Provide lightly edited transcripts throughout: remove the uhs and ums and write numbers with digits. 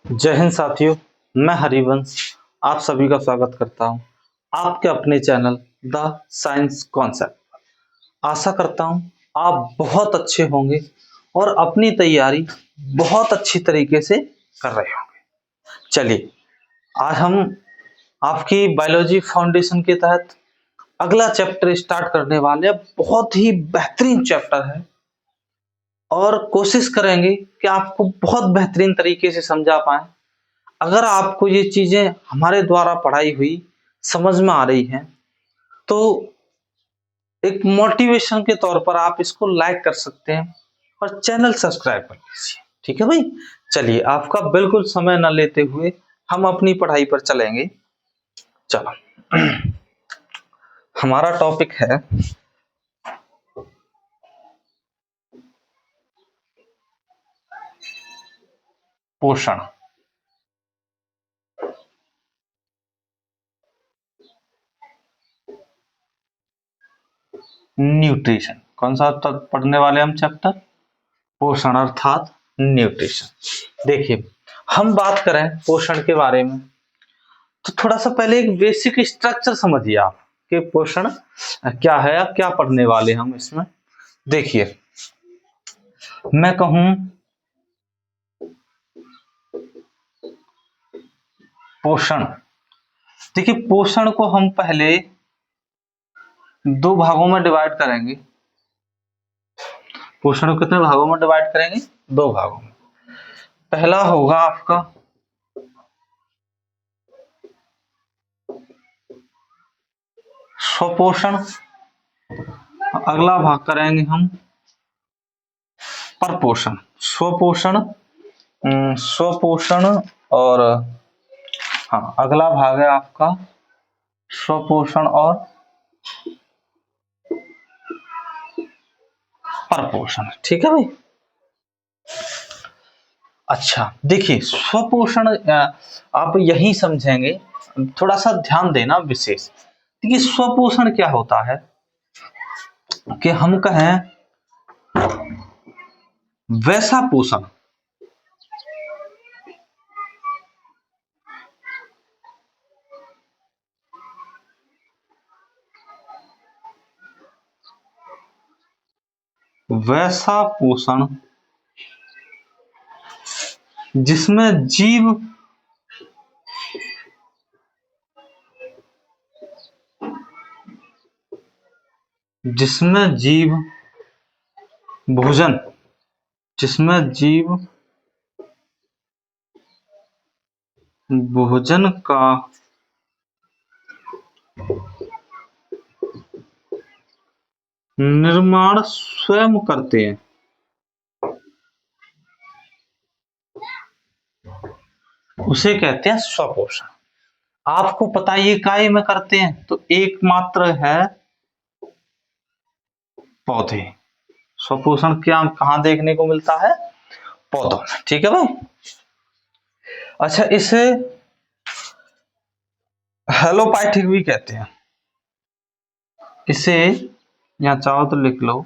जय हिंद साथियों, मैं हरिवंश आप सभी का स्वागत करता हूं आपके अपने चैनल द साइंस कॉन्सेप्ट। आशा करता हूं आप बहुत अच्छे होंगे और अपनी तैयारी बहुत अच्छी तरीके से कर रहे होंगे। चलिए, आज हम आपकी बायोलॉजी फाउंडेशन के तहत अगला चैप्टर स्टार्ट करने वाले हैं। बहुत ही बेहतरीन चैप्टर है और कोशिश करेंगे कि आपको बहुत बेहतरीन तरीके से समझा पाएं। अगर आपको ये चीजें हमारे द्वारा पढ़ाई हुई समझ में आ रही हैं तो एक मोटिवेशन के तौर पर आप इसको लाइक कर सकते हैं और चैनल सब्सक्राइब कर लीजिए। ठीक है भाई, चलिए आपका बिल्कुल समय न लेते हुए हम अपनी पढ़ाई पर चलेंगे। चलो हमारा टॉपिक है पोषण। न्यूट्रिशन। कौन सा पढ़ने वाले हम चैप्टर? पोषण अर्थात न्यूट्रिशन। देखिए, हम बात करें पोषण के बारे में तो थोड़ा सा पहले एक बेसिक स्ट्रक्चर समझिए आप कि पोषण क्या है या क्या पढ़ने वाले हम इसमें। देखिए, मैं कहूं पोषण। देखिए, पोषण को हम पहले दो भागों में डिवाइड करेंगे। पोषण को कितने भागों में डिवाइड करेंगे? दो भागों में। पहला होगा आपका स्वपोषण, अगला भाग करेंगे हम परपोषण। स्वपोषण, स्वपोषण और हाँ, अगला भाग है आपका स्वपोषण और परपोषण। ठीक है भाई। अच्छा, देखिए स्वपोषण आप यही समझेंगे, थोड़ा सा ध्यान देना विशेष। देखिए, स्वपोषण क्या होता है कि हम कहें वैसा पोषण वैसा पोषण जिसमें जीव भोजन जिसमें जीव भोजन का निर्माण स्वयं करते हैं, उसे कहते हैं स्वपोषण। आपको पता है ये काय में करते हैं? तो एकमात्र है पौधे। स्वपोषण क्या कहां देखने को मिलता है? पौधों में। ठीक है भाई। अच्छा, इसे हेलोपाइथिक भी कहते हैं। इसे यहां चाहो तो लिख लो,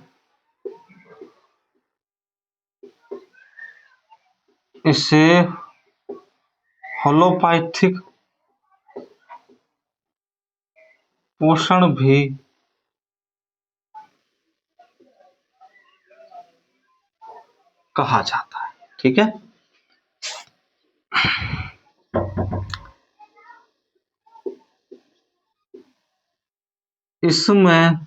इसे होलोपाइथिक पोषण भी कहा जाता है। ठीक है। इसमें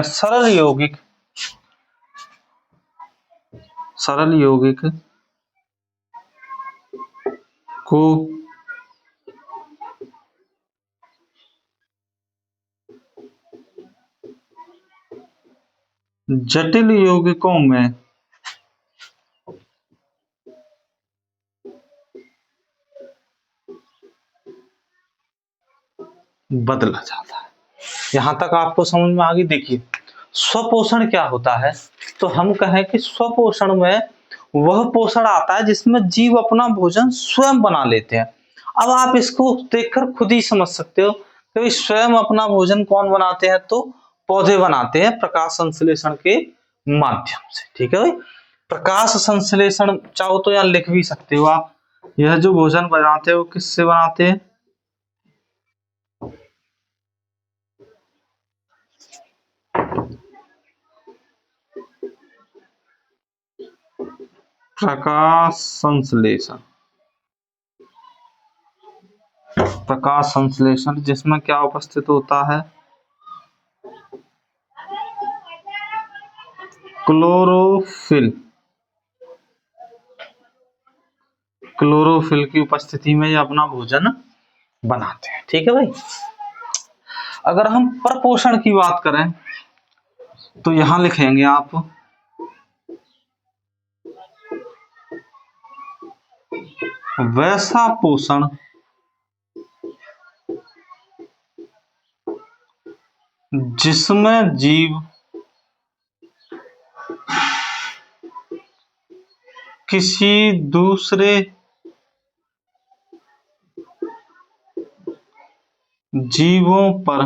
सरल यौगिक को जटिल यौगिकों में बदला जाता है। यहां तक आपको समझ में आ गई। देखिए, स्वपोषण क्या होता है? तो हम कहें कि स्वपोषण में वह पोषण आता है जिसमें जीव अपना भोजन स्वयं बना लेते हैं। अब आप इसको देखकर खुद ही समझ सकते हो कि स्वयं अपना भोजन कौन बनाते हैं? तो पौधे बनाते हैं प्रकाश संश्लेषण के माध्यम से। ठीक है भाई, प्रकाश संश्लेषण चाहो तो यहाँ लिख भी सकते हो आप। यह जो भोजन बनाते हैं वो किससे बनाते हैं? प्रकाश संश्लेषण। प्रकाश संश्लेषण जिसमें क्या उपस्थित होता है? क्लोरोफिल। क्लोरोफिल की उपस्थिति में ये अपना भोजन बनाते हैं। ठीक है भाई, अगर हम प्रपोषण की बात करें तो यहां लिखेंगे आप वैसा पोषण जिसमें जीव किसी दूसरे जीवों पर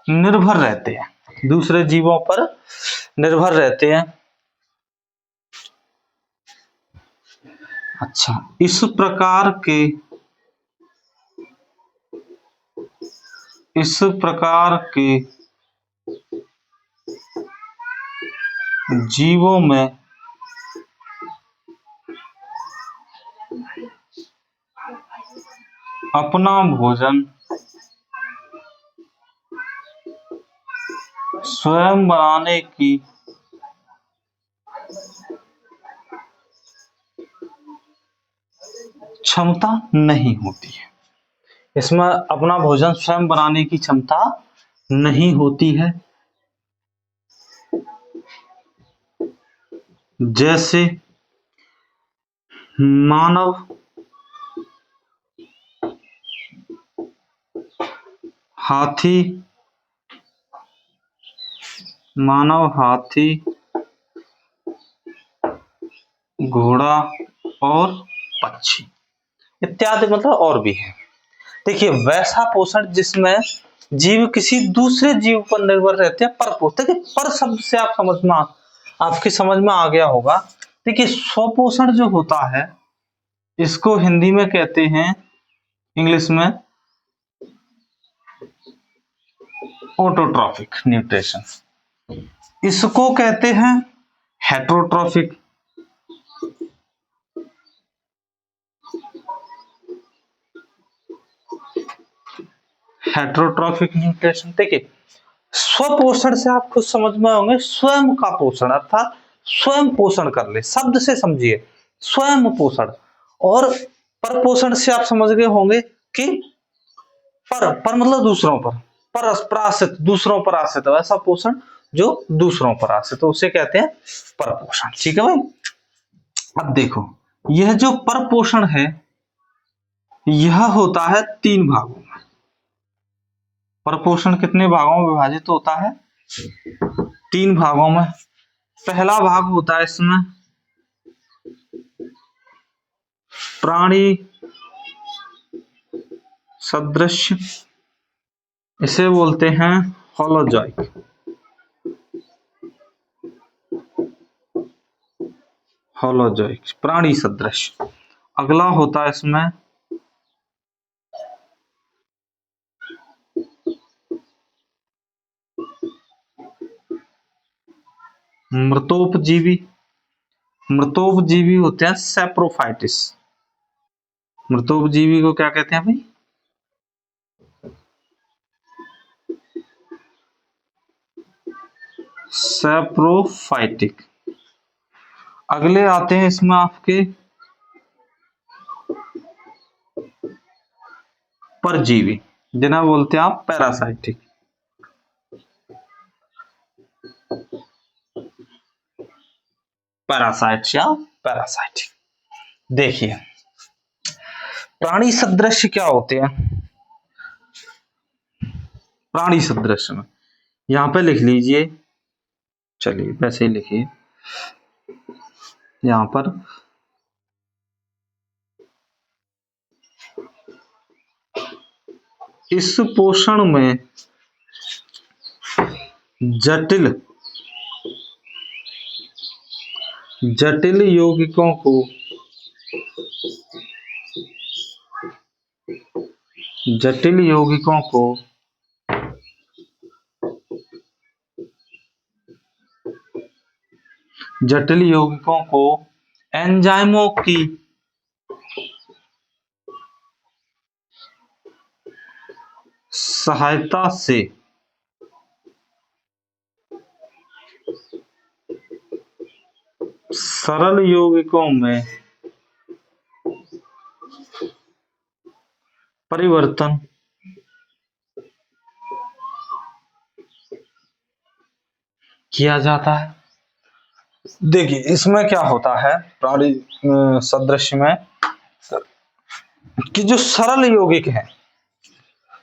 निर्भर रहते हैं, दूसरे जीवों पर निर्भर रहते हैं। अच्छा, इस प्रकार के जीवों में अपना भोजन स्वयं बनाने की क्षमता नहीं होती है। इसमें अपना भोजन स्वयं बनाने की क्षमता नहीं होती है। जैसे मानव हाथी, घोड़ा और पक्षी इत्यादि, मतलब और भी है। देखिए, वैसा पोषण जिसमें जीव किसी दूसरे जीव पर निर्भर रहते हैं। परपोषण, देखिए पर शब्द से आप आपकी समझ में आ गया होगा। देखिए, स्वपोषण जो होता है इसको हिंदी में कहते हैं, इंग्लिश में ऑटोट्रॉफिक न्यूट्रिशन। इसको कहते हैं हेटरोट्रॉफिक। Heterotrophic nutrition. देखिए, स्वपोषण से आप खुद समझ में होंगे, स्वयं का पोषण, अर्थात स्वयं पोषण कर ले, शब्द से समझिए स्वयं पोषण। और परपोषण से आप समझ गए होंगे कि पर मतलब दूसरों पर, पराश्रित, दूसरों पर आश्रित, ऐसा पोषण जो दूसरों पर आश्रित, तो उसे कहते हैं परपोषण। ठीक है भाई, अब देखो, यह जो परपोषण है यह होता है 3 भागों में। परपोषण कितने भागों में विभाजित होता है? 3 भागों में। पहला भाग होता है इसमें प्राणी सदृश, इसे बोलते हैं होलोजॉइक। होलोजॉइक, प्राणी सदृश। अगला होता है इसमें मृतोपजीवी। मृतोपजीवी होते हैं सैप्रोफाइटिस। मृतोपजीवी को क्या कहते हैं भाई? सैप्रोफाइटिक। अगले आते हैं इसमें आपके परजीवी, जिन्हें बोलते हैं आप पैरासाइटिक। पैरासाइट्स या पैरासाइटिक। देखिए, प्राणी सदृश क्या होते हैं? प्राणी सदृश में यहां पे लिख लीजिए, चलिए वैसे ही लिखिए यहां पर इस पोषण में जटिल जटिल यौगिकों को जटिल यौगिकों को जटिल यौगिकों को एंजाइमों की सहायता से सरल यौगिकों में परिवर्तन किया जाता है। देखिए इसमें क्या होता है प्राणी सदृश्य में कि जो सरल यौगिक है,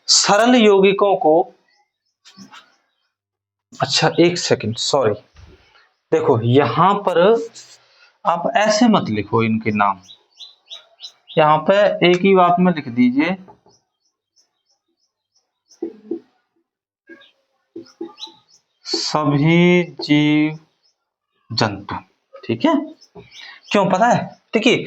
सरल यौगिकों को, अच्छा एक सेकंड सॉरी, देखो यहां पर आप ऐसे मत लिखो इनके नाम, यहां पे एक ही बात में लिख दीजिए सभी जीव जंतु, ठीक है। क्यों पता है, देखिए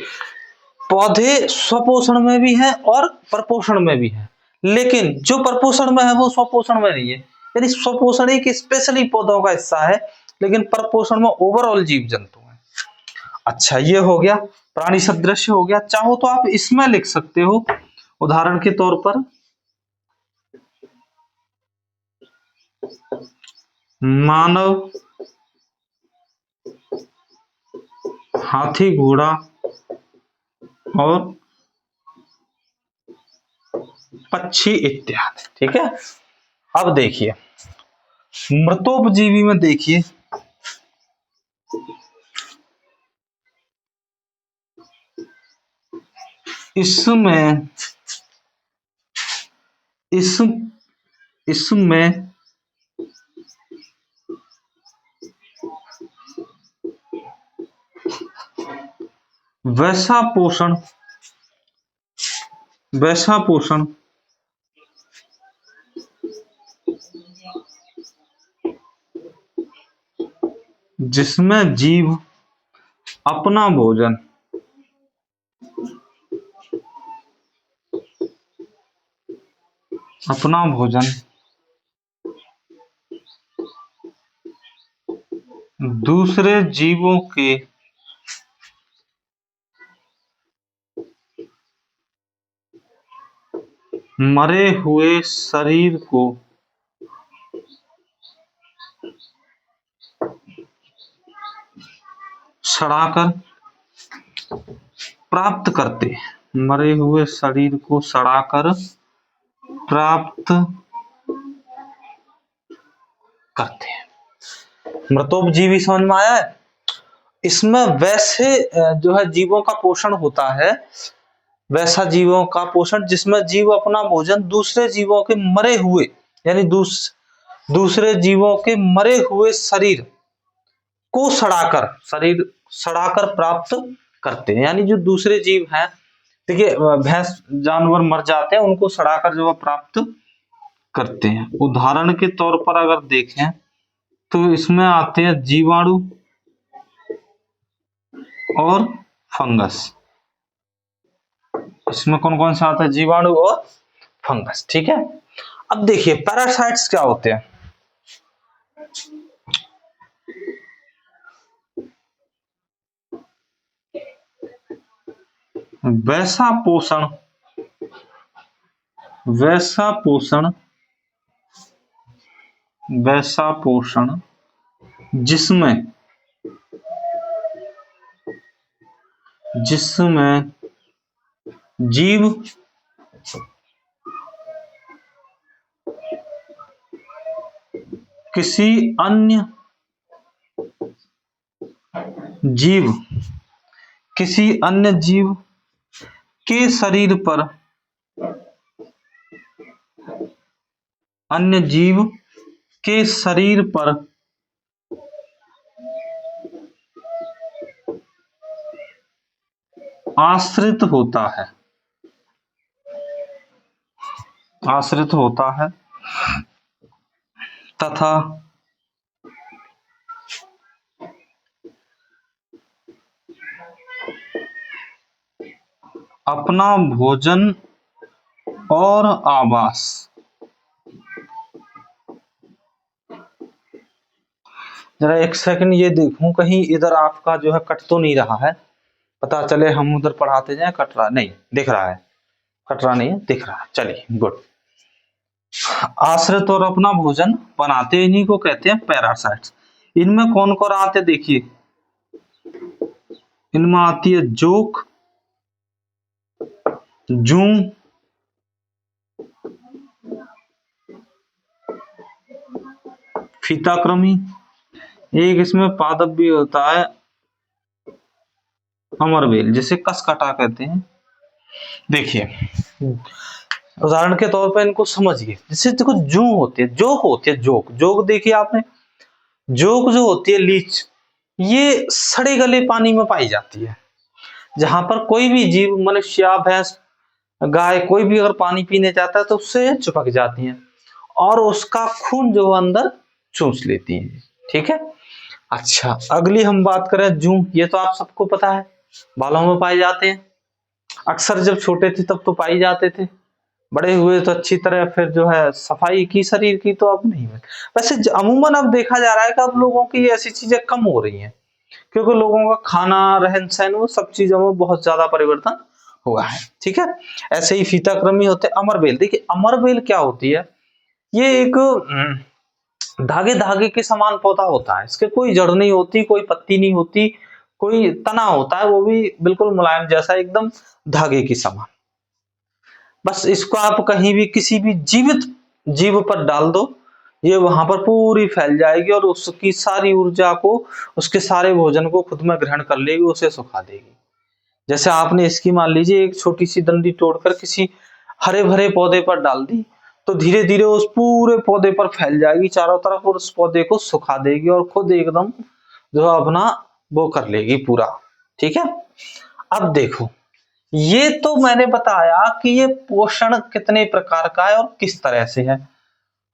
पौधे स्वपोषण में भी है और परपोषण में भी है, लेकिन जो परपोषण में है वो स्वपोषण में नहीं है, यानी स्वपोषण एक स्पेशली पौधों का हिस्सा है, लेकिन परपोषण में ओवरऑल जीव जंतु है। अच्छा ये हो गया प्राणी सदृश्य हो गया। चाहो तो आप इसमें लिख सकते हो उदाहरण के तौर पर मानव, हाथी, घोड़ा और पक्षी इत्यादि, ठीक है। अब देखिए मृतोपजीवी में देखिए इसमें इसमें वैसा पोषण जिसमें जीव अपना भोजन दूसरे जीवों के मरे हुए शरीर को सड़ाकर प्राप्त करते हैं, मरे हुए शरीर को सड़ाकर प्राप्त करते हैं। मृतोपजीवी समझ में आया है। इसमें वैसे जो है जीवों का पोषण होता है, वैसा जीवों का पोषण जिसमें जीव अपना भोजन दूसरे जीवों के मरे हुए, यानी दूसरे जीवों के मरे हुए शरीर को सड़ाकर प्राप्त करते हैं, यानी जो दूसरे जीव हैं, देखिए भैंस जानवर मर जाते हैं उनको सड़ाकर जो है प्राप्त करते हैं। उदाहरण के तौर पर अगर देखें तो इसमें आते हैं जीवाणु और फंगस। इसमें कौन कौन सा आता है, जीवाणु और फंगस, ठीक है। अब देखिए पैरासाइट्स क्या होते हैं। वैसा पोषण जिसमें जीव किसी अन्य जीव के शरीर पर आश्रित होता है। आश्रित होता है तथा अपना भोजन और आवास जरा एक सेकंड ये देखूं कहीं इधर आपका जो है कट तो नहीं रहा है। पता चले हम उधर पढ़ाते जाए कट रहा नहीं दिख रहा है। कट रहा नहीं है दिख रहा है। चलिए गुड। आश्रित और अपना भोजन बनाते इन्हीं को कहते हैं पैरासाइट्स। इनमें कौन कौन आते देखिए। इनमें आती है जोक, जू, फीताकृमि, एक इसमें पादप भी होता है अमरबेल जिसे कसकटा कहते हैं। देखिए उदाहरण के तौर पर इनको समझिए। जैसे देखो जू होती है, जोक होती है, जोक जोक देखिए आपने। जोक जो होती है लीच, ये सड़े गले पानी में पाई जाती है। जहां पर कोई भी जीव मनुष्य या भैंस गाय कोई भी अगर पानी पीने जाता है तो उससे चिपक जाती हैं और उसका खून जो अंदर चूस लेती हैं। ठीक है। अच्छा अगली हम बात करें जू, ये तो आप सबको पता है बालों में पाए जाते हैं। अक्सर जब छोटे थे तब तो पाई जाते थे, बड़े हुए तो अच्छी तरह फिर जो है सफाई की शरीर की तो अब नहीं है। वैसे अमूमन अब देखा जा रहा है कि अब लोगों की ऐसी चीजें कम हो रही हैं क्योंकि लोगों का खाना रहन सहन वो सब चीजों में बहुत ज्यादा परिवर्तन हुआ है। ठीक है। ऐसे ही फीताकृमि होते हैं। अमरबेल देखिए, अमरबेल क्या होती है, ये एक धागे धागे के समान पौधा होता है। इसके कोई जड़ नहीं होती, कोई पत्ती नहीं होती, कोई तना होता है वो भी बिल्कुल मुलायम जैसा एकदम धागे की समान। बस इसको आप कहीं भी किसी भी जीवित जीव पर डाल दो, ये वहां पर पूरी फैल जाएगी और उसकी सारी ऊर्जा को, उसके सारे भोजन को खुद में ग्रहण कर लेगी, उसे सुखा देगी। जैसे आपने इसकी मान लीजिए एक छोटी सी डंडी तोड़कर किसी हरे भरे पौधे पर डाल दी तो धीरे धीरे उस पूरे पौधे पर फैल जाएगी चारों तरफ और उस पौधे को सुखा देगी और खुद एकदम जो है अपना वो कर लेगी पूरा। ठीक है। अब देखो, ये तो मैंने बताया कि ये पोषण कितने प्रकार का है और किस तरह से है।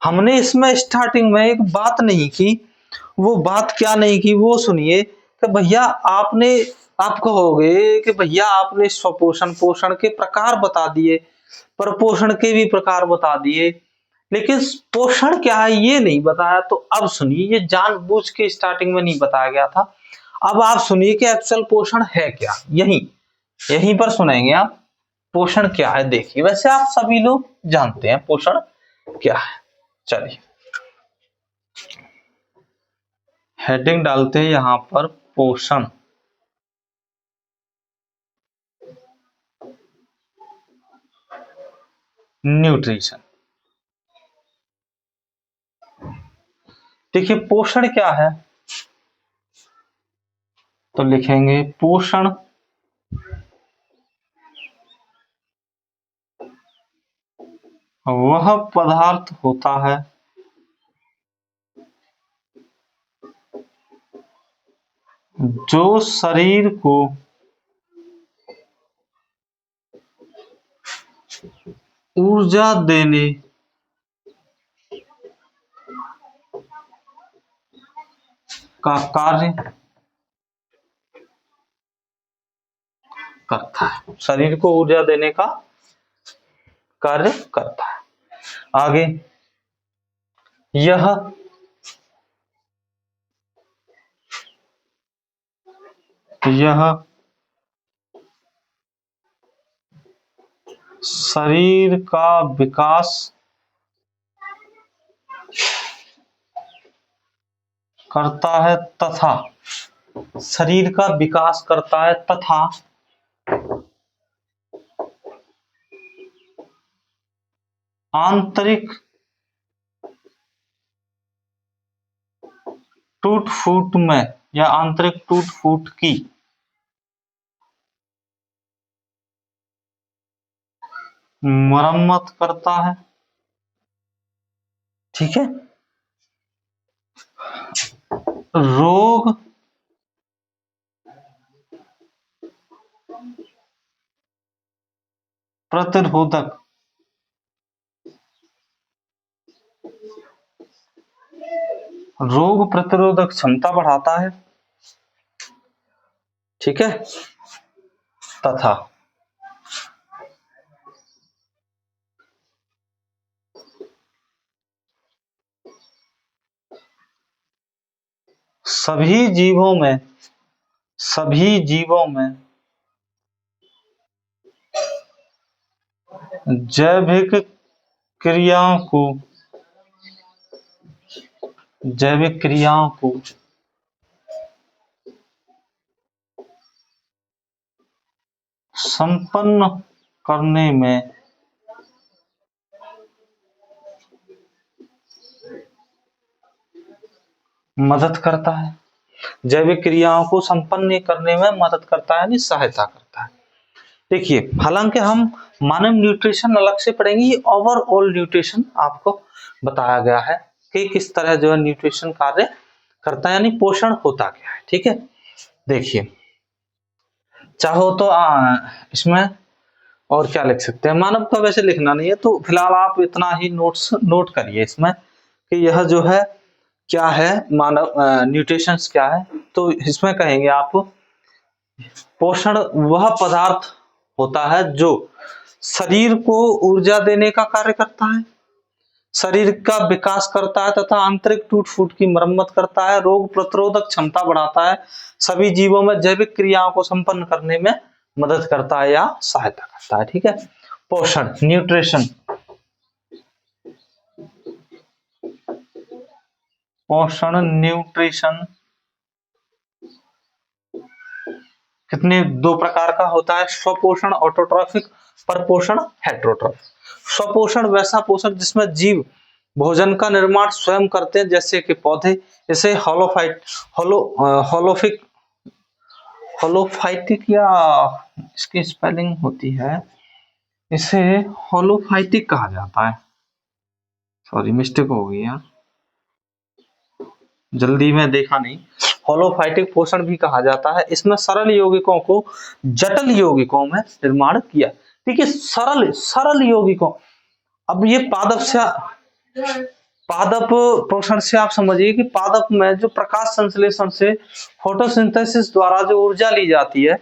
हमने इसमें स्टार्टिंग में एक बात नहीं की, वो बात क्या नहीं की वो सुनिए कि भैया आपने, आप कहोगे कि भैया आपने स्वपोषण पोषण के प्रकार बता दिए, पर पोषण के भी प्रकार बता दिए, लेकिन पोषण क्या है ये नहीं बताया। तो अब सुनिए, ये जानबूझ के स्टार्टिंग में नहीं बताया गया था। अब आप सुनिए कि एक्चुअल पोषण है क्या, यही यहीं पर सुनेंगे आप पोषण क्या है। देखिए वैसे आप सभी लोग जानते हैं पोषण क्या है। चलिए हेडिंग डालते हैं यहां पर पोषण। न्यूट्रिशन। देखिए पोषण क्या है, तो लिखेंगे पोषण वह पदार्थ होता है जो शरीर को ऊर्जा देने का कार्य करता है, शरीर को ऊर्जा देने का कार्य करता है। आगे यह यह शरीर का विकास करता है तथा शरीर का विकास करता है तथा आंतरिक टूट फूट में या आंतरिक टूट फूट की मरम्मत करता है। ठीक है। रोग प्रतिरोधक रोग प्रतिरोधक क्षमता बढ़ाता है, ठीक है, तथा सभी जीवों में जैविक क्रियाओं को संपन्न करने में मदद करता है। जैविक क्रियाओं को संपन्न करने में मदद करता है, यानी सहायता करता है। देखिए, हालांकि हम मानव न्यूट्रिशन अलग से पढ़ेंगे, ये ओवरऑल न्यूट्रिशन आपको बताया गया है कि किस तरह जो है न्यूट्रिशन कार्य करता है, यानी पोषण होता क्या है, ठीक है। देखिए, चाहो तो इसमें और क्या लिख सकते हैं, मानव का वैसे लिखना नहीं है, तो फिलहाल आप इतना ही नोट करिए इसमें कि यह जो है क्या है, मानव न्यूट्रिशंस क्या है। तो इसमें कहेंगे आप, पोषण वह पदार्थ होता है जो शरीर को ऊर्जा देने का कार्य करता है, शरीर का विकास करता है तथा आंतरिक टूट फूट की मरम्मत करता है, रोग प्रतिरोधक क्षमता बढ़ाता है, सभी जीवों में जैविक क्रियाओं को संपन्न करने में मदद करता है या सहायता करता है, ठीक है। पोषण, न्यूट्रिशन, पोषण न्यूट्रिशन कितने दो प्रकार का होता है, स्वपोषण ऑटोट्रॉफिक, परपोषण हेटेरोट्रॉफिक। स्वपोषण वैसा पोषण जिसमें जीव भोजन का निर्माण स्वयं करते हैं, जैसे कि पौधे, इसे होलोफाइटिक या इसकी स्पेलिंग होती है, इसे होलोफाइटिक कहा जाता है। सॉरी, मिस्टेक हो गई यार, जल्दी में देखा नहीं। होलोफाइटिक पोषण भी कहा जाता है। इसमें सरल यौगिकों को जटिल यौगिकों में निर्माण किया। देखिए, सरल यौगिकों, अब ये पादप पोषण से आप समझिए कि पादप में जो प्रकाश संश्लेषण से फोटोसिंथेसिस द्वारा जो ऊर्जा ली जाती है,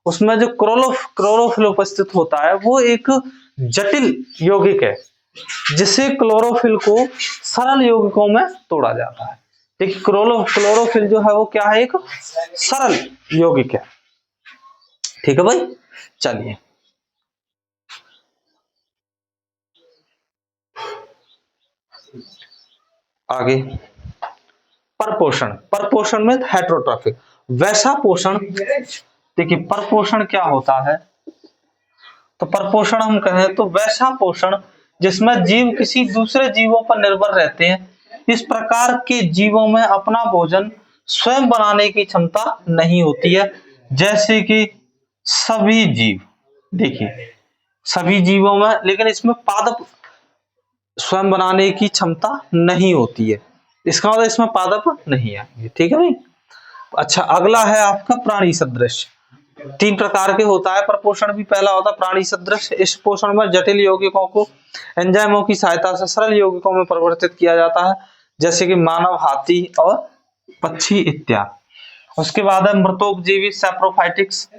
उसमें जो क्लोरोफिल उपस्थित होता है, वो एक जटिल यौगिक है, जिसे क्लोरोफिल को सरल यौगिकों में तोड़ा जाता है। देखिए, क्लोरोफिल जो है वो क्या है, एक सरल यौगिक है, ठीक है भाई। चलिए आगे, परपोषण में हेटेरोट्रॉफिक, वैसा पोषण। देखिए, परपोषण क्या होता है, तो परपोषण हम कहें तो वैसा पोषण जिसमें जीव किसी दूसरे जीवों पर निर्भर रहते हैं। इस प्रकार के जीवों में अपना भोजन स्वयं बनाने की क्षमता नहीं होती है, जैसे कि सभी जीव। देखिए, सभी जीवों में, लेकिन इसमें पादप स्वयं बनाने की क्षमता नहीं होती है, इसका मतलब इसमें पादप नहीं आएंगे, ठीक है भाई। अच्छा, अगला है आपका प्राणी सदृश। तीन प्रकार के होता है प्रपोषण भी। पहला होता है प्राणी सदृश। इस पोषण में जटिल यौगिकों को एंजाइमों की सहायता से सरल यौगिकों में परिवर्तित किया जाता है, जैसे कि मानव, हाथी और पक्षी इत्यादि। उसके बाद है मृतोपजीवी सैप्रोफाइटिक्स।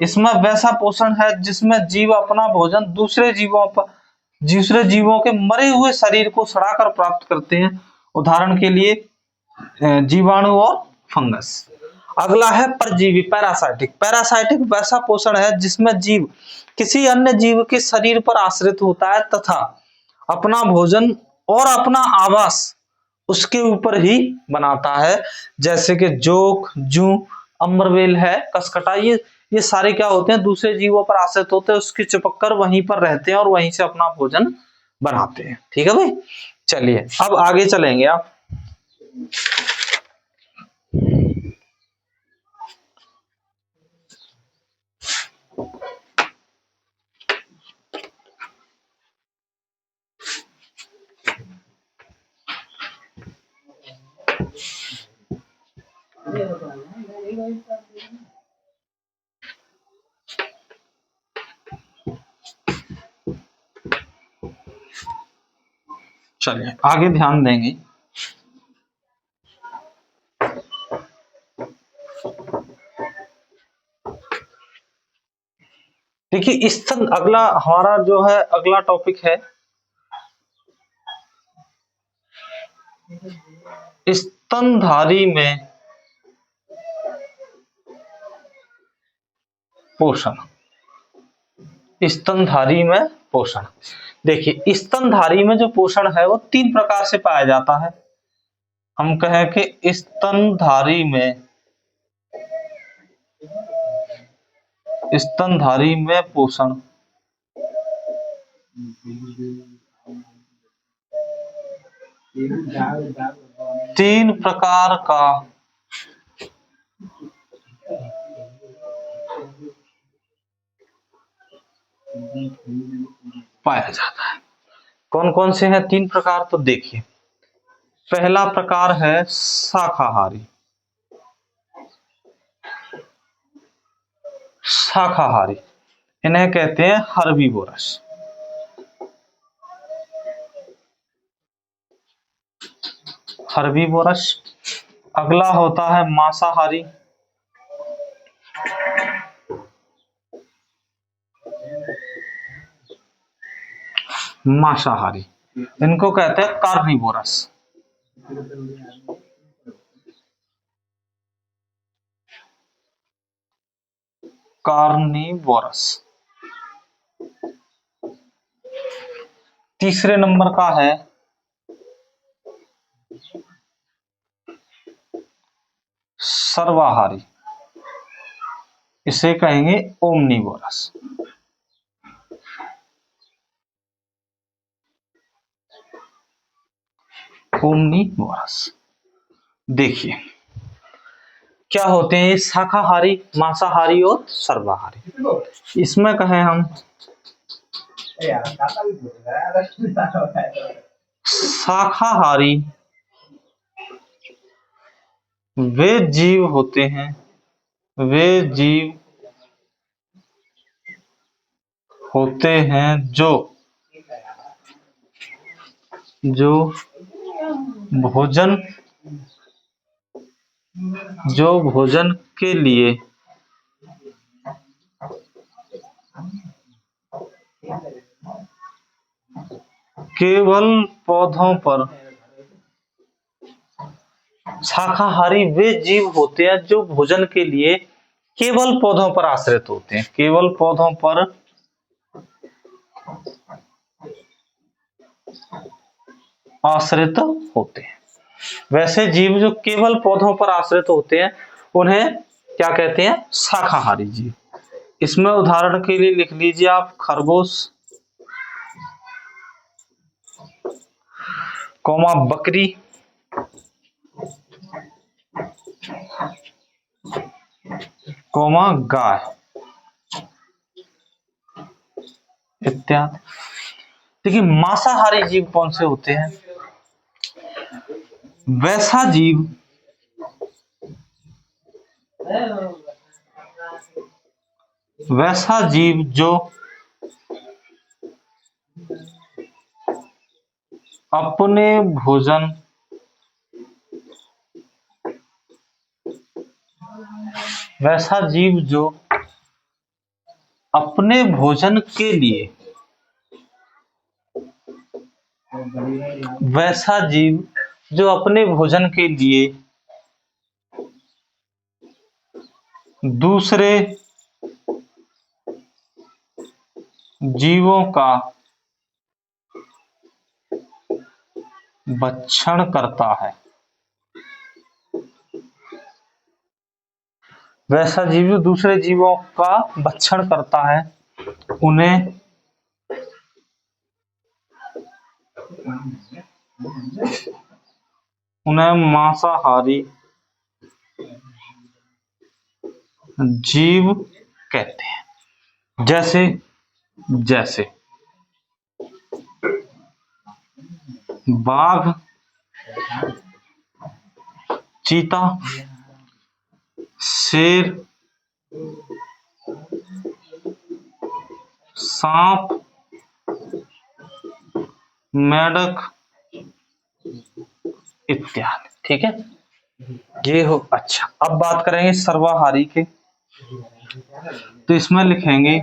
इसमें वैसा पोषण है जिसमें जीव अपना भोजन दूसरे जीवों के मरे हुए शरीर को सड़ाकर प्राप्त करते हैं, उदाहरण के लिए जीवाणु और फंगस। अगला है परजीवी पैरासाइटिक वैसा पोषण है जिसमें जीव किसी अन्य जीव के शरीर पर आश्रित होता है तथा अपना भोजन और अपना आवास उसके ऊपर ही बनाता है, जैसे कि जोंक, जूं, अम्बरवेल है, कसकटा। ये सारे क्या होते हैं, दूसरे जीवों पर आश्रित होते हैं, उसके चिपक कर वहीं पर रहते हैं और वहीं से अपना भोजन बनाते हैं, ठीक है भाई। चलिए अब आगे चलेंगे आप। चलिए आगे ध्यान देंगे। देखिए स्तन, अगला हमारा जो है अगला टॉपिक है स्तनधारी में पोषण। स्तनधारी में पोषण, देखिए स्तनधारी में जो पोषण है वो 3 प्रकार से पाया जाता है। हम कहें कि स्तनधारी में पोषण 3 प्रकार का पाया जाता है। कौन कौन से हैं 3 प्रकार? तो देखिए, पहला प्रकार है शाकाहारी। शाकाहारी इन्हें कहते हैं हर्बीवोरस। हर्बीवोरस। अगला होता है मांसाहारी। मांसाहारी इनको कहते हैं कार्निवोरस। कार्निवोरस। तीसरे नंबर का है सर्वाहारी, इसे कहेंगे ओमनिवोरस। ओमनिवोरस। देखिए क्या होते हैं शाकाहारी, मांसाहारी और सर्वाहारी। इसमें कहें हम शाकाहारी वे जीव होते हैं, वे जीव होते हैं जो भोजन के लिए केवल पौधों पर, शाकाहारी वे जीव होते हैं जो भोजन के लिए केवल पौधों पर आश्रित होते हैं, केवल पौधों पर आश्रित होते हैं। वैसे जीव जो केवल पौधों पर आश्रित होते हैं उन्हें क्या कहते हैं? शाकाहारी जीव। इसमें उदाहरण के लिए लिख लीजिए आप खरगोश, कौमा बकरी, कौमा गाय इत्यादि। देखिए मांसाहारी जीव कौन से होते हैं? वैसा जीव जो अपने भोजन के लिए, वैसा जीव जो अपने भोजन के लिए दूसरे जीवों का भक्षण करता है। वैसा जीव जो दूसरे जीवों का भक्षण करता है उन्हें मांसाहारी जीव कहते हैं। जैसे बाघ, चीता, शेर, सांप, मेंढक इत्यादि। ठीक है, ये हो। अच्छा अब बात करेंगे सर्वाहारी के। तो इसमें लिखेंगे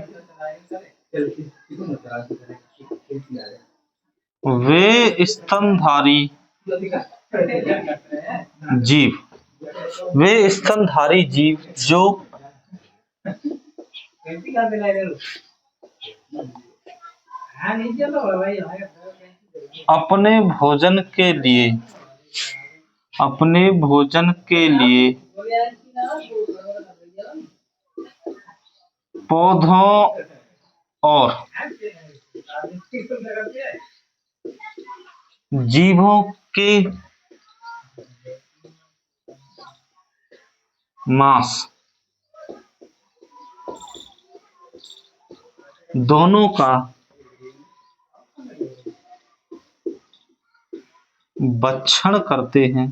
वे स्तनधारी जीव वे स्तनधारी जीव जो अपने भोजन के लिए पौधों और जीवों के मांस दोनों का भक्षण करते हैं,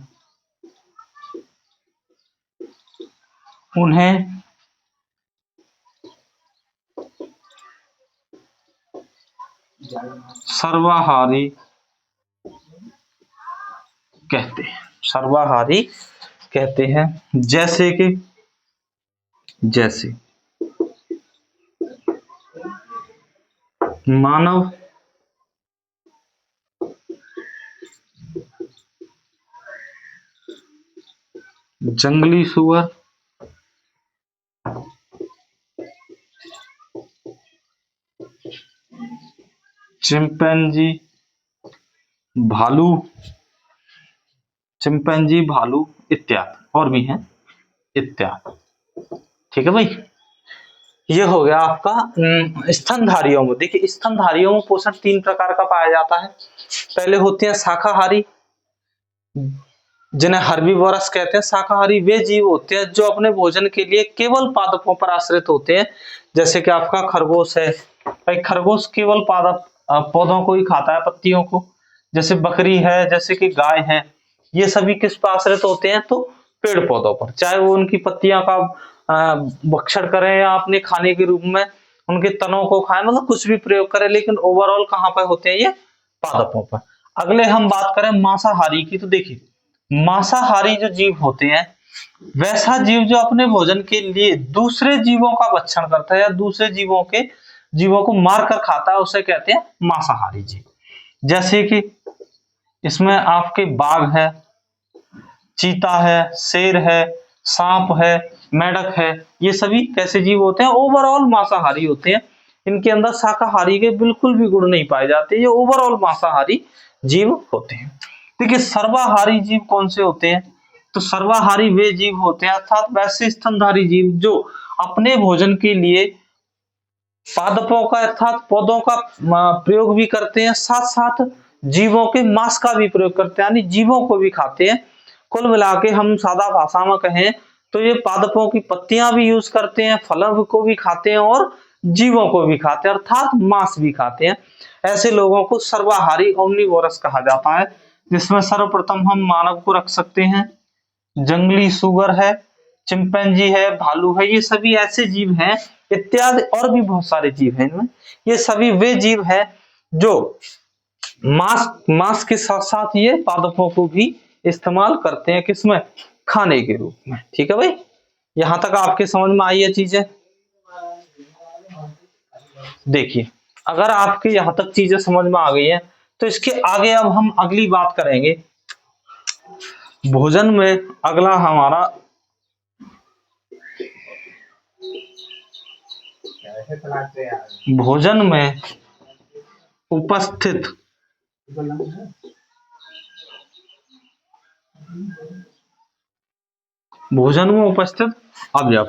उन्हें सर्वाहारी कहते हैं। जैसे मानव, जंगली सुअर, चिंपैंजी, भालू इत्यादि, और भी हैं इत्यादि। ठीक है भाई, ये हो गया आपका स्तनधारियों में। देखिए, स्तनधारियों में पोषण 3 प्रकार का पाया जाता है। पहले होते हैं शाकाहारी, जिन्हें हर्बीवोरस कहते हैं। शाकाहारी वे जीव होते हैं जो अपने भोजन के लिए केवल पादपों पर आश्रित होते हैं। जैसे कि आपका खरगोश है भाई, खरगोश केवल पादप पौधों को ही खाता है, पत्तियों को। जैसे बकरी है, जैसे कि गाय है, ये सभी किस पर आश्रित होते हैं? तो पेड़ पौधों पर, चाहे वो उनकी पत्तियां का भक्षण करें या अपने खाने के रूप में उनके तनों को खाएं, मतलब कुछ भी प्रयोग करें, लेकिन ओवरऑल कहां पर होते हैं? ये पादपों पर। अगले हम बात करें मांसाहारी की, तो देखिए, मांसाहारी जो जीव होते हैं, वैसा जीव जो अपने भोजन के लिए दूसरे जीवों का भक्षण करता है या दूसरे जीवों को मारकर खाता है, उसे कहते हैं मांसाहारी जीव। जैसे कि इसमें आपके बाघ है, चीता है, शेर है, सांप है, मेंढक है, ये सभी कैसे जीव होते हैं? ओवरऑल मांसाहारी होते हैं। इनके अंदर शाकाहारी के बिल्कुल भी गुण नहीं पाए जाते, ये ओवरऑल मांसाहारी जीव होते हैं। देखिए, सर्वाहारी जीव कौन से होते हैं? तो सर्वाहारी वे जीव होते हैं, अर्थात वैसे स्तनधारी जीव जो अपने भोजन के लिए पादपों का अर्थात पौधों का प्रयोग भी करते हैं, साथ साथ जीवों के मांस का भी प्रयोग करते हैं, यानी जीवों को भी खाते हैं। कुल मिला के हम सादा भाषा में कहें तो ये पादपों की पत्तियां भी यूज करते हैं, फलों को भी खाते हैं और जीवों को भी खाते हैं, अर्थात मांस भी खाते हैं। ऐसे लोगों को सर्वाहारी ओमनिवोरस कहा जाता है, जिसमें सर्वप्रथम हम मानव को रख सकते हैं, जंगली सुअर है, चिंपैंजी है, भालू है, ये सभी ऐसे जीव हैं, इत्यादि और भी बहुत सारे जीव हैं इनमें। ये सभी वे जीव हैं जो मांस के साथ साथ ये पादपों को भी इस्तेमाल करते हैं, किसमें? खाने के रूप में। ठीक है भाई, यहां तक आपके समझ में आई है चीजें? देखिए, अगर आपके यहां तक चीजें समझ में आ गई है तो इसके आगे अब हम अगली बात करेंगे। भोजन में अगला हमारा भोजन में उपस्थित अवयव,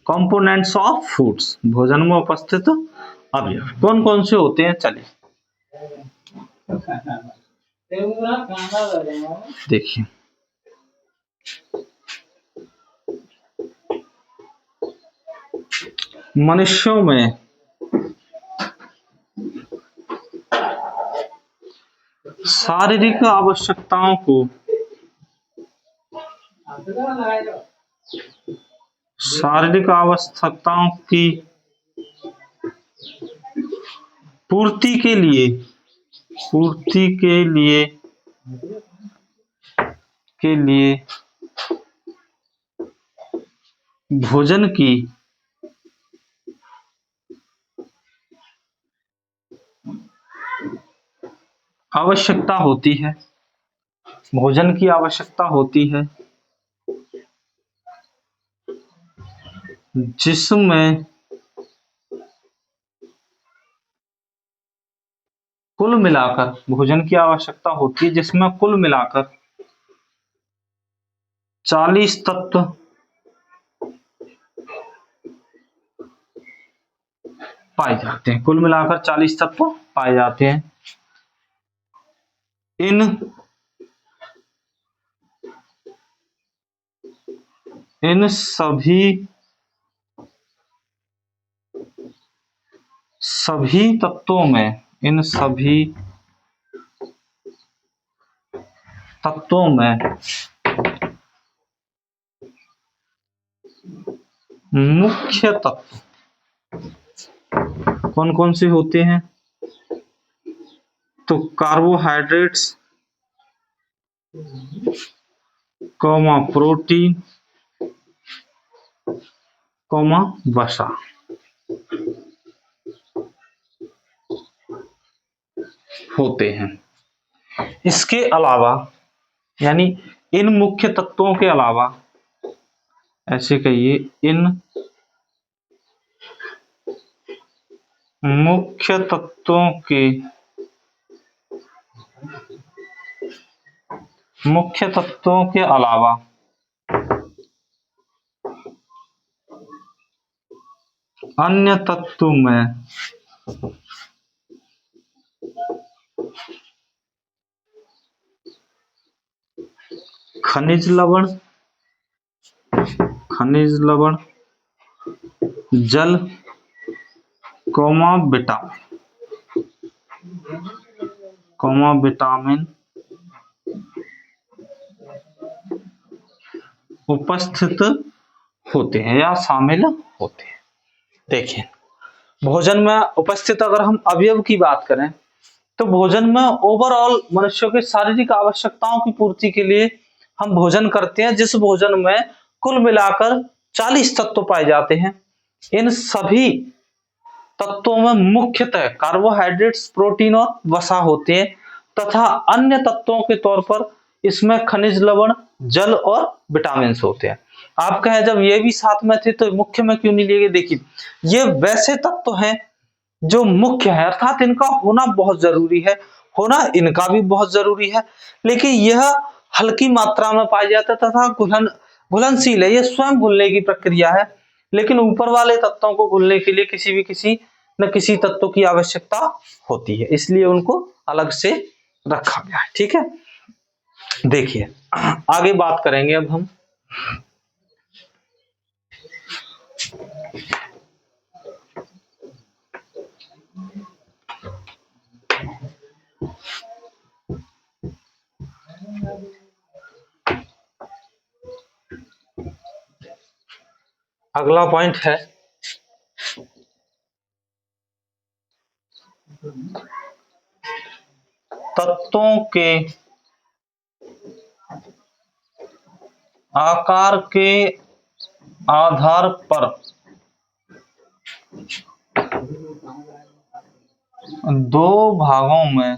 कंपोनेंट्स ऑफ फूड्स। भोजन में उपस्थित अवयव कौन कौन से होते हैं? चलिए देखिए, मनुष्यों में शारीरिक आवश्यकताओं की पूर्ति के लिए भोजन की आवश्यकता होती है, भोजन की आवश्यकता होती है, जिसमें कुल मिलाकर भोजन की आवश्यकता होती है जिसमें कुल मिलाकर 40 तत्व पाए जाते हैं। कुल मिलाकर 40 तत्व पाए जाते हैं। इन सभी तत्वों में मुख्य तत्व कौन कौन से होते हैं? तो कार्बोहाइड्रेट्स, प्रोटीन, वसा होते हैं। इसके अलावा यानी इन मुख्य तत्वों के अलावा, ऐसे कहिए, इन मुख्य तत्वों के अलावा अन्य तत्व में खनिज लवण, जल, विटामिन उपस्थित होते हैं या शामिल होते हैं। देखिए, भोजन में उपस्थित अगर हम अवयव की बात करें तो भोजन में ओवरऑल मनुष्यों की शारीरिक आवश्यकताओं की पूर्ति के लिए हम भोजन करते हैं, जिस भोजन में कुल मिलाकर 40 तत्व पाए जाते हैं। इन सभी तत्वों में मुख्यतः कार्बोहाइड्रेट्स, प्रोटीन और वसा होते हैं तथा अन्य तत्वों के तौर पर इसमें खनिज लवण, जल और विटामिन होते हैं। आप कहें जब ये भी साथ में थे तो मुख्य में क्यों नहीं लिए? देखिए, ये वैसे तत्व हैं जो मुख्य है, अर्थात इनका होना बहुत जरूरी है, होना इनका भी बहुत जरूरी है, लेकिन यह हल्की मात्रा में पाया जाता है तथा घुलनशील है, यह स्वयं घुलने की प्रक्रिया है। लेकिन ऊपर वाले तत्वों को घुलने के लिए किसी न किसी तत्व की आवश्यकता होती है, इसलिए उनको अलग से रखा गया है। ठीक है, देखिए आगे बात करेंगे अब हम। अगला पॉइंट है तत्वों के आकार के आधार पर दो भागों में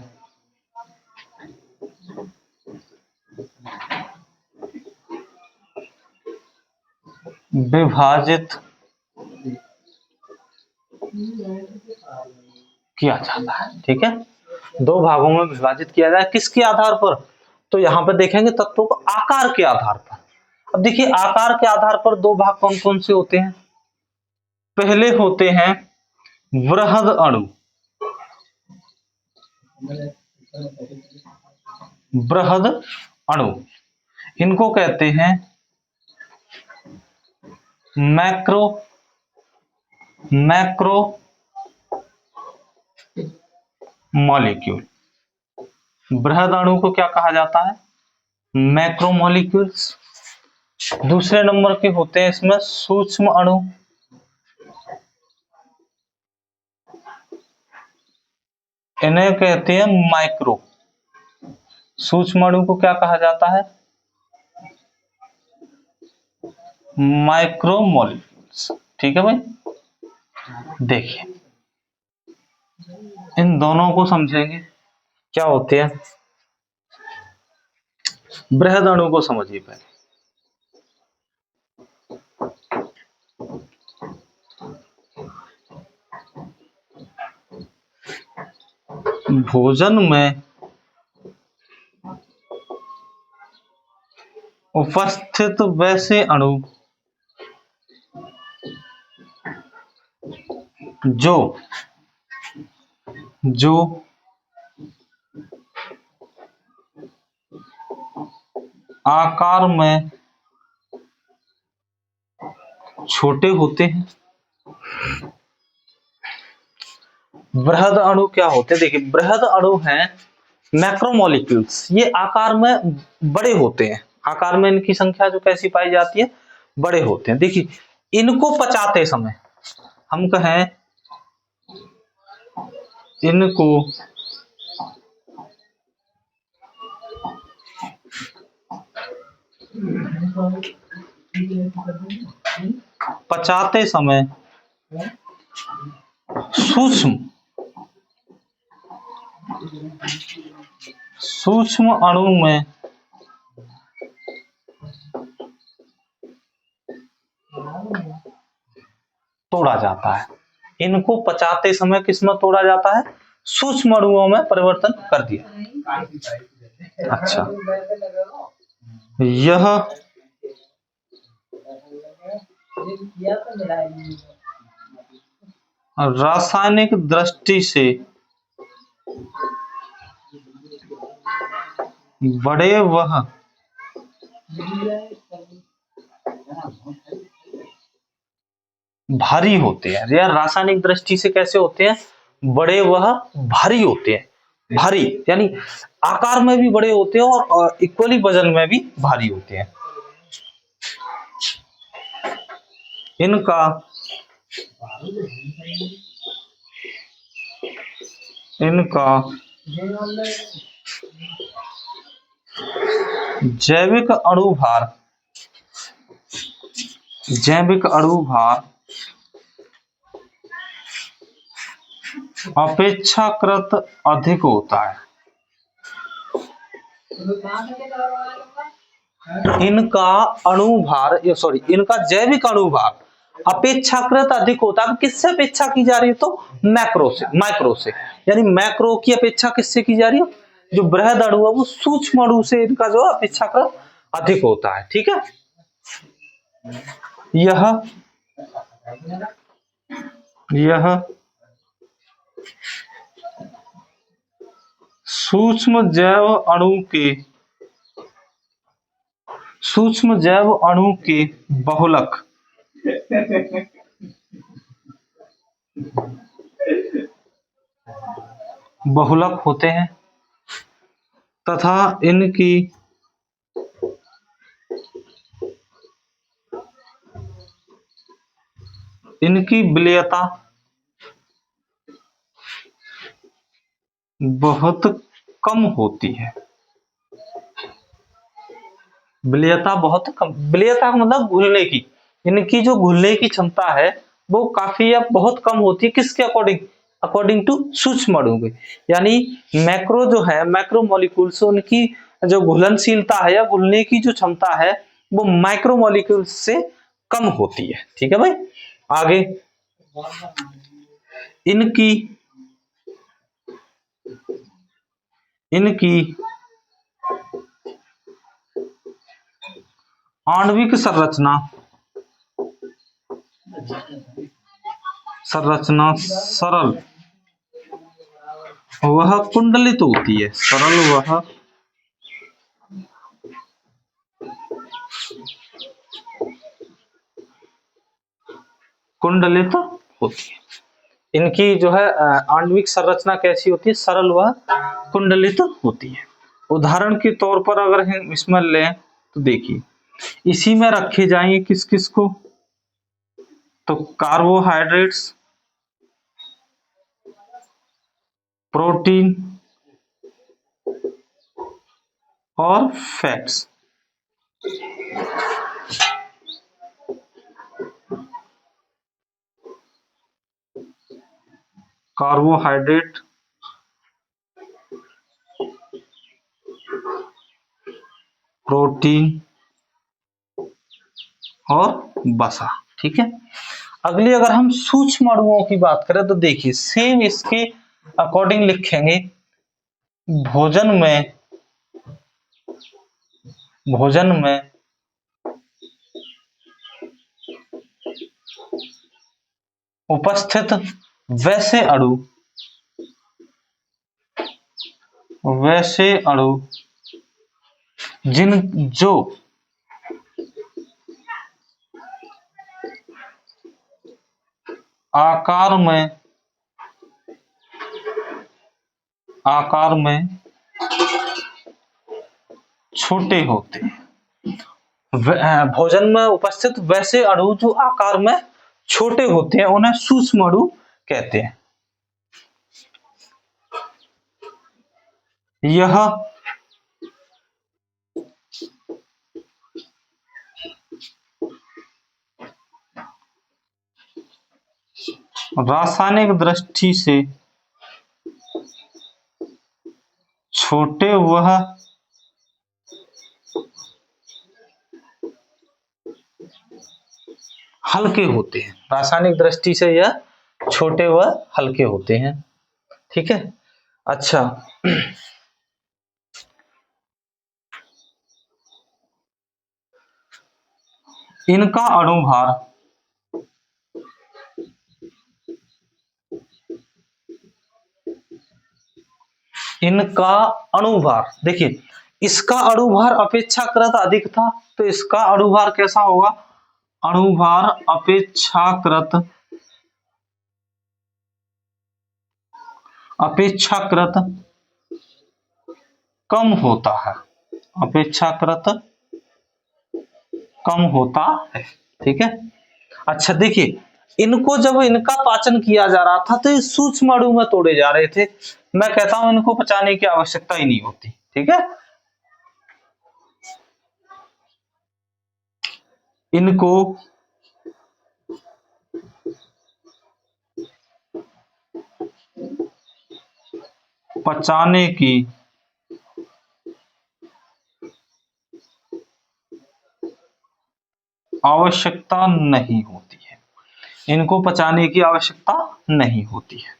विभाजित किया जाता है। ठीक है, दो भागों में विभाजित किया जाए, किसके आधार पर? तो यहां पर देखेंगे तत्वों को आकार के आधार पर। अब देखिए, आकार के आधार पर दो भाग कौन कौन से होते हैं? पहले होते हैं वृहद अणु। बृहद अणु इनको कहते हैं मैक्रो मॉलिक्यूल। बृहद अणु को क्या कहा जाता है? Macro molecules. दूसरे नंबर के होते हैं इसमें सूक्ष्म अणु। इन्हें कहते हैं माइक्रो। सूक्ष्म अणु को क्या कहा जाता है? माइक्रोमोलिक्यूल्स। ठीक है भाई, देखिए इन दोनों को समझेंगे। क्या होते हैं? बृहद अणु को समझिए पहले। भोजन में उपस्थित वैसे अणु जो जो आकार में छोटे होते हैं। बृहद अणु क्या होते हैं? देखिए, बृहद अणु हैं मैक्रोमोलिक्यूल्स, ये आकार में बड़े होते हैं। आकार में इनकी संख्या जो कैसी पाई जाती है? बड़े होते हैं। देखिए, इनको पचाते समय हम कहें, इनको पचाते समय सूक्ष्म सूक्ष्म अणु में तोड़ा जाता है। इनको पचाते समय किस में तोड़ा जाता है? सूक्ष्म अणुओं में परिवर्तन कर दिया। अच्छा, यह रासायनिक दृष्टि से बड़े वह भारी होते हैं। या रासायनिक दृष्टि से कैसे होते हैं? बड़े वह भारी होते हैं। भारी यानी आकार में भी बड़े होते हैं और इक्वली वजन में भी भारी होते हैं। इनका जैविक अणु भार अपेक्षाकृत अधिक होता है। इनका जैविक अणुभार अपेक्षाकृत अधिक होता है। किससे अपेक्षा की जा रही है? तो माइक्रो से। यानी मैक्रो की अपेक्षा किससे की जा रही है? जो बृहद अणु है वो सूक्ष्म अणु से इनका जो अपेक्षाकृत अधिक होता है। ठीक है, यह सूक्ष्म जैव अणु के बहुलक होते हैं तथा इनकी विलेयता बहुत कम होती है। विलेयता बहुत कम, विलेयता का मतलब घुलने की, इनकी जो घुलने की क्षमता है वो काफी या बहुत कम होती है। किसके अकॉर्डिंग? अकॉर्डिंग टू सूक्ष्म अणु के। यानी मैक्रो जो है, मैक्रो मॉलिक्यूल्स, उनकी जो घुलनशीलता है या घुलने की जो क्षमता है वो माइक्रो मॉलिक्यूल्स से कम होती है। ठीक है भाई, आगे इनकी आणविक संरचना सरल वह कुंडलित होती है। कुंडलित होती है। इनकी जो है आणविक संरचना कैसी होती है? सरल व कुंडलित होती है। उदाहरण के तौर पर अगर हम इसमें लें तो देखिए, इसी में रखे जाएंगे किस किस को? तो कार्बोहाइड्रेट्स, प्रोटीन और फैट्स। कार्बोहाइड्रेट, प्रोटीन और वसा। ठीक है, अगली अगर हम सूक्ष्म अणुओं की बात करें तो देखिए सेम इसके अकॉर्डिंग लिखेंगे। भोजन में उपस्थित वैसे अणु जो आकार में छोटे होते हैं। भोजन में उपस्थित वैसे अणु जो आकार में छोटे होते हैं उन्हें सूक्ष्म अणु कहते हैं। यह रासायनिक दृष्टि से छोटे व हल्के होते हैं। रासायनिक दृष्टि से यह छोटे व हल्के होते हैं। ठीक है, अच्छा इनका अणुभार देखिए, इसका अणुभार अपेक्षाकृत अधिक था तो इसका अणुभार कैसा होगा? अणुभार अपेक्षाकृत कम होता है। ठीक है, अच्छा देखिए, इनको जब इनका पाचन किया जा रहा था तो ये सूक्ष्म अणु में तोड़े जा रहे थे। मैं कहता हूं इनको पचाने की आवश्यकता ही नहीं होती। ठीक है, इनको पचाने की आवश्यकता नहीं होती है। इनको पचाने की आवश्यकता नहीं होती है।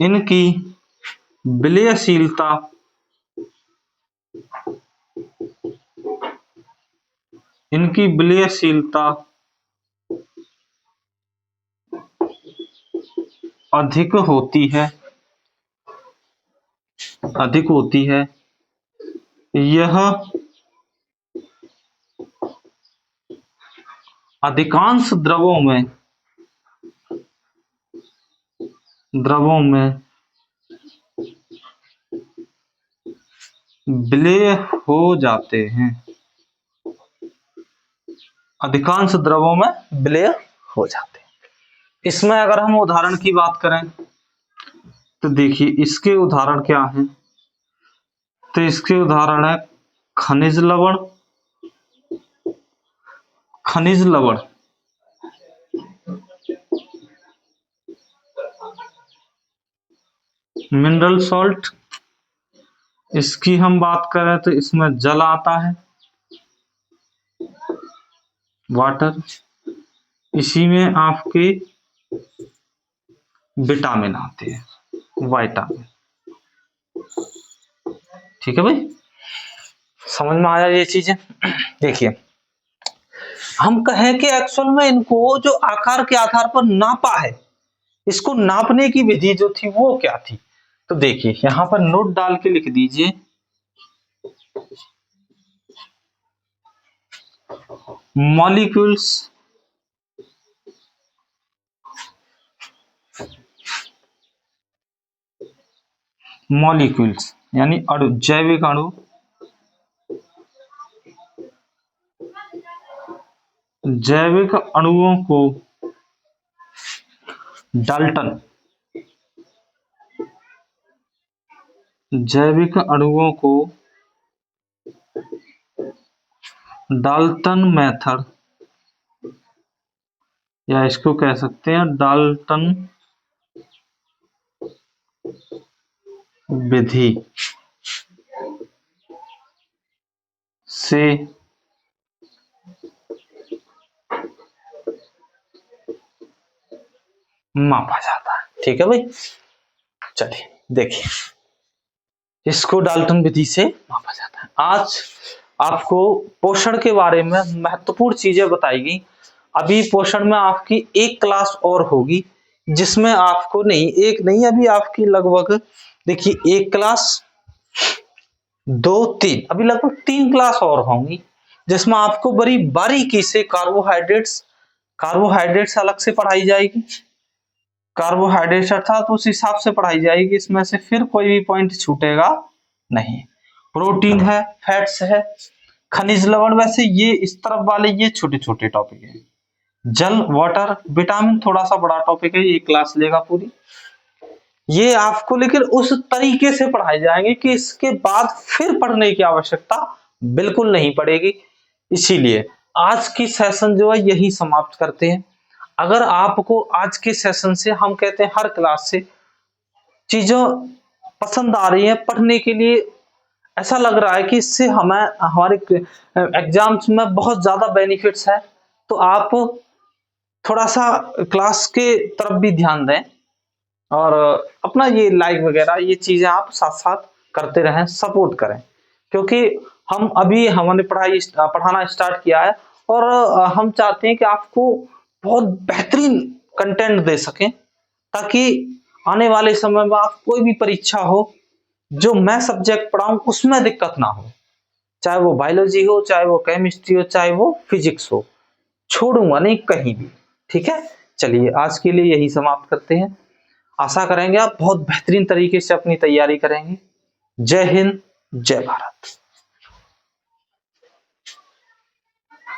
इनकी विलयशीलता अधिक होती है। यह अधिकांश द्रवों में विलय हो जाते हैं। अधिकांश द्रवों में विलय हो जाते हैं। इसमें अगर हम उदाहरण की बात करें तो देखिए इसके उदाहरण क्या हैं? तो इसके उदाहरण है खनिज लवण, मिनरल सॉल्ट। इसकी हम बात करें तो इसमें जल आता है, वाटर। इसी में आपके विटामिन आते हैं, विटामिन। ठीक है भाई, समझ में आया ये चीजें? देखिए हम कहें कि एक्चुअल में इनको जो आकार के आधार पर नापा है, इसको नापने की विधि जो थी वो क्या थी? तो देखिए यहां पर नोट डाल के लिख दीजिए, मॉलिक्यूल्स यानी अणु, जैविक अणु, जैविक अणुओं को डाल्टन मेथड, या इसको कह सकते हैं डाल्टन विधि से मापा जाता है। ठीक है भाई, चलिए देखिए, इसको डाल्टन विधि से मापा जाता है। आज आपको पोषण के बारे में महत्वपूर्ण चीजें बताई गई। अभी पोषण में आपकी एक क्लास और होगी, जिसमें आपको नहीं, एक नहीं, अभी आपकी लगभग देखिए एक क्लास, दो, तीन, अभी लगभग 3 क्लास और होंगी, जिसमें आपको बड़ी बारीकी से कार्बोहाइड्रेट्स अलग से पढ़ाई जाएगी। कार्बोहाइड्रेट्स अर्थात उस हिसाब से पढ़ाई जाएगी, इसमें से फिर कोई भी पॉइंट छूटेगा नहीं। प्रोटीन है, फैट्स है, खनिज लवण, वैसे ये इस तरफ वाले ये छोटे छोटे टॉपिक है। जल, वाटर, विटामिन थोड़ा सा बड़ा टॉपिक है, ये क्लास लेगा पूरी। ये आपको लेकिन उस तरीके से पढ़ाए जाएंगे कि इसके बाद फिर पढ़ने की आवश्यकता बिल्कुल नहीं पड़ेगी। इसीलिए आज की सेशन जो है यही समाप्त करते हैं। अगर आपको आज के सेशन से, हम कहते हैं हर क्लास से चीजों पसंद आ रही है पढ़ने के लिए, ऐसा लग रहा है कि इससे हमें हमारे एग्जाम्स में बहुत ज्यादा बेनिफिट्स है, तो आप थोड़ा सा क्लास के तरफ भी ध्यान दें और अपना ये लाइक वगैरह ये चीजें आप साथ साथ करते रहें, सपोर्ट करें, क्योंकि हम अभी हमने पढ़ाना स्टार्ट किया है और हम चाहते हैं कि आपको बहुत बेहतरीन कंटेंट दे सकें, ताकि आने वाले समय में आप कोई भी परीक्षा हो, जो मैं सब्जेक्ट पढ़ाऊं उसमें दिक्कत ना हो, चाहे वो बायोलॉजी हो, चाहे वो केमिस्ट्री हो, चाहे वो फिजिक्स हो, छोड़ूंगा नहीं कहीं भी। ठीक है, चलिए आज के लिए यही समाप्त करते हैं। आशा करेंगे आप बहुत बेहतरीन तरीके से अपनी तैयारी करेंगे। जय हिंद, जय भारत।